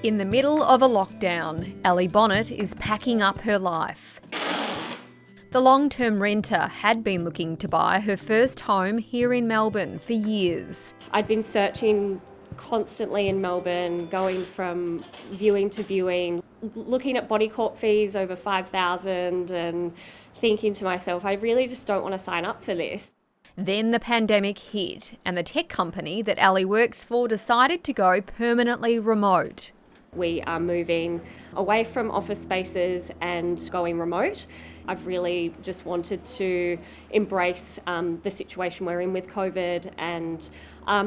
In the middle of a lockdown, Ellie Bonnet is packing up her life. The long-term renter had been looking to buy her first home here in Melbourne for years. I'd been searching constantly in Melbourne, going from viewing to viewing, looking at body corp fees over $5,000 and thinking to myself, I really just don't want to sign up for this. Then the pandemic hit and the tech company that Ellie works for decided to go permanently remote. We are moving away from office spaces and going remote. I've really just wanted to embrace the situation we're in with COVID and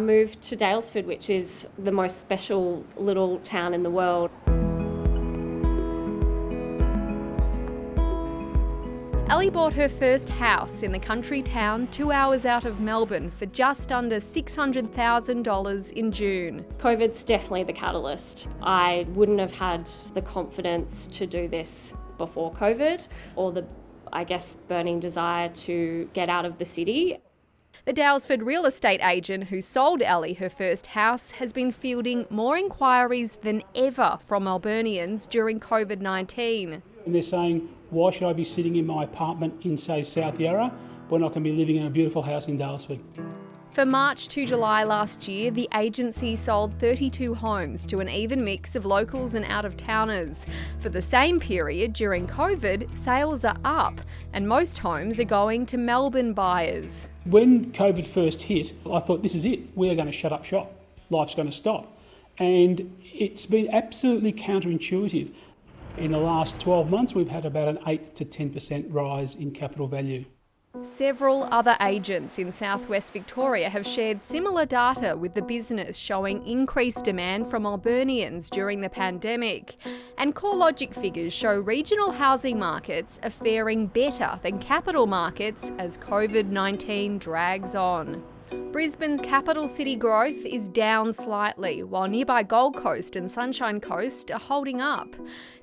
move to Daylesford, which is the most special little town in the world. Ellie bought her first house in the country town 2 hours out of Melbourne for just under $600,000 in June. COVID's definitely the catalyst. I wouldn't have had the confidence to do this before COVID, or the, burning desire to get out of the city. The Daylesford real estate agent who sold Ellie her first house has been fielding more inquiries than ever from Melburnians during COVID-19. And they're saying, why should I be sitting in my apartment in, say, South Yarra when I can be living in a beautiful house in Daylesford? For March to July last year, the agency sold 32 homes to an even mix of locals and out-of-towners. For the same period during COVID, sales are up and most homes are going to Melbourne buyers. When COVID first hit, I thought, this is it. We are going to shut up shop. Life's going to stop. And it's been absolutely counterintuitive. In the last 12 months, we've had about an 8 to 10% rise in capital value. Several other agents in southwest Victoria have shared similar data with the business showing increased demand from Melburnians during the pandemic. And CoreLogic figures show regional housing markets are faring better than capital markets as COVID-19 drags on. Brisbane's capital city growth is down slightly, while nearby Gold Coast and Sunshine Coast are holding up.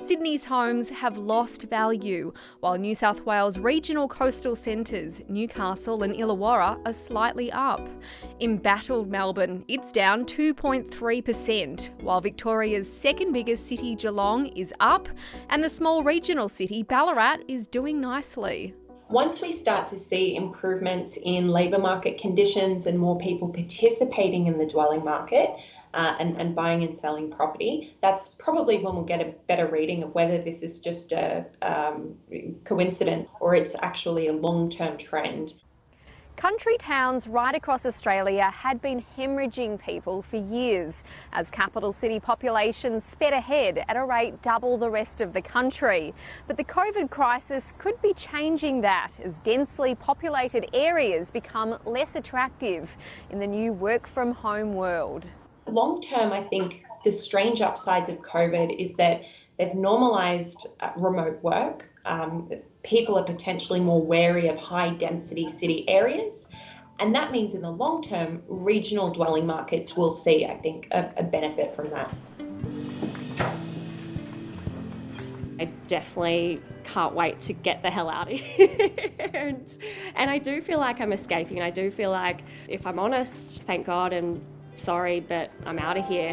Sydney's homes have lost value, while New South Wales regional coastal centres, Newcastle and Illawarra, are slightly up. Embattled Melbourne, it's down 2.3%, while Victoria's second biggest city, Geelong, is up, and the small regional city, Ballarat, is doing nicely. Once we start to see improvements in labour market conditions and more people participating in the dwelling market and buying and selling property, that's probably when we'll get a better reading of whether this is just a coincidence or it's actually a long-term trend. Country towns right across Australia had been hemorrhaging people for years as capital city populations sped ahead at a rate double the rest of the country. But the COVID crisis could be changing that as densely populated areas become less attractive in the new work-from-home world. Long term, I think the strange upsides of COVID is that they've normalised remote work. People are potentially more wary of high-density city areas. And that means in the long term, regional dwelling markets will see, I think, a benefit from that. I definitely can't wait to get the hell out of here. and I do feel like I'm escaping. I do feel like, if I'm honest, thank God and sorry, but I'm out of here.